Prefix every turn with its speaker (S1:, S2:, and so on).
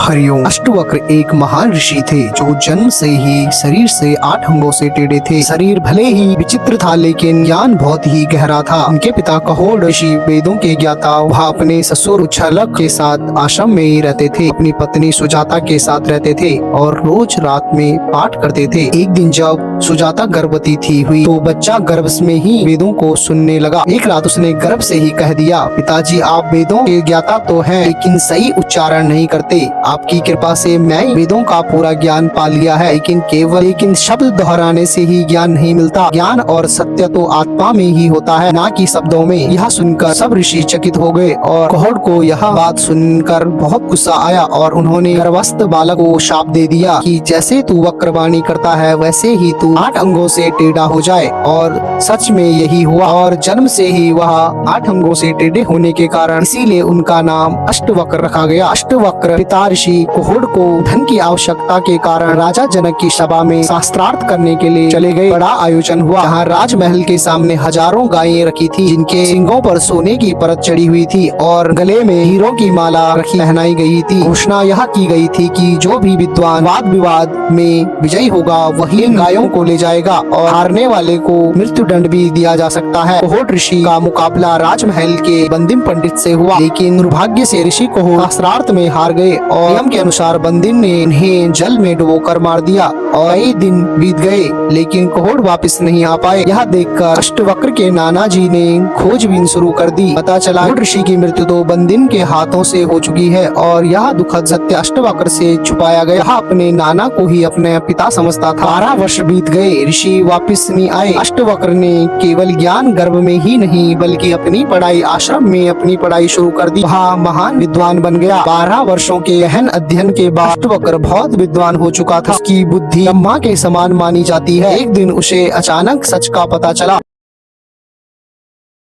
S1: हरिओम। अष्टवक्र एक महान ऋषि थे जो जन्म से ही शरीर से 8 अंगों से टेढ़े थे। शरीर भले ही विचित्र था लेकिन ज्ञान बहुत ही गहरा था। उनके पिता कहोड़ ऋषि वेदों के ज्ञाता वहाँ अपने ससुर उच्छलक के साथ आश्रम में ही रहते थे। अपनी पत्नी सुजाता के साथ रहते थे और रोज रात में पाठ करते थे। एक दिन जब सुजाता गर्भवती थी हुई तो बच्चा गर्भ में ही वेदों को सुनने लगा। एक रात उसने गर्भ से ही कह दिया, पिताजी आप वेदों के ज्ञाता तो हैं लेकिन सही उच्चारण नहीं करते। आपकी कृपा से मैं वेदों का पूरा ज्ञान पा लिया है लेकिन शब्द दोहराने से ही ज्ञान नहीं मिलता। ज्ञान और सत्य तो आत्मा में ही होता है, ना कि शब्दों में। यह सुनकर सब ऋषि चकित हो गए और कहोड़ को यह बात सुनकर बहुत गुस्सा आया और उन्होंने गर्भस्थ बालक को शाप दे दिया कि जैसे तू वक्रवाणी करता है वैसे ही तू 8 अंगों से टेढ़ा हो जाए। और सच में यही हुआ और जन्म से ही वह 8 अंगों से टेढ़े होने के कारण इसीलिए उनका नाम अष्टवक्र रखा गया। अष्टवक्र पिता ऋषि कहोड़ को धन की आवश्यकता के कारण राजा जनक की सभा में शास्त्रार्थ करने के लिए चले गए। बड़ा आयोजन हुआ जहाँ राजमहल के सामने हजारों गायें रखी थी जिनके सींगों पर सोने की परत चढ़ी हुई थी और गले में हीरों की माला पहनाई गई थी। घोषणा यह की गई थी कि जो भी विद्वान वाद विवाद में विजयी होगा वही इन गायों को ले जाएगा और हारने वाले को मृत्यु दंड भी दिया जा सकता है। कहोड़ ऋषि का मुकाबला राजमहल के बंदिम पंडित से हुआ लेकिन दुर्भाग्य से ऋषि कहोड़ शास्त्रार्थ में हार गए और नियम के अनुसार बंदिम ने इन्हें जल में डुबोकर मार दिया और कई दिन बीत गए लेकिन कहोड़ वापस नहीं आ पाए। यह देखकर अष्टवक्र के नाना जी ने खोजबीन शुरू कर दी। पता चला ऋषि की मृत्यु तो बंदिम के हाथों से हो चुकी है और यह दुखद सत्य अष्टवक्र से छुपाया गया। यह अपने नाना को ही अपने पिता समझता था। 12 वर्ष बीत गए, ऋषि वापस नहीं आए। अष्टवक्र ने केवल ज्ञान गर्भ में ही नहीं बल्कि अपनी पढ़ाई आश्रम में अपनी पढ़ाई शुरू कर दी। वहाँ महान विद्वान बन गया। 12 वर्षों के गहन अध्ययन के बाद अष्टवक्र बहुत विद्वान हो चुका था। उसकी बुद्धि ब्रह्मा के समान मानी जाती है। एक दिन उसे अचानक सच का पता चला।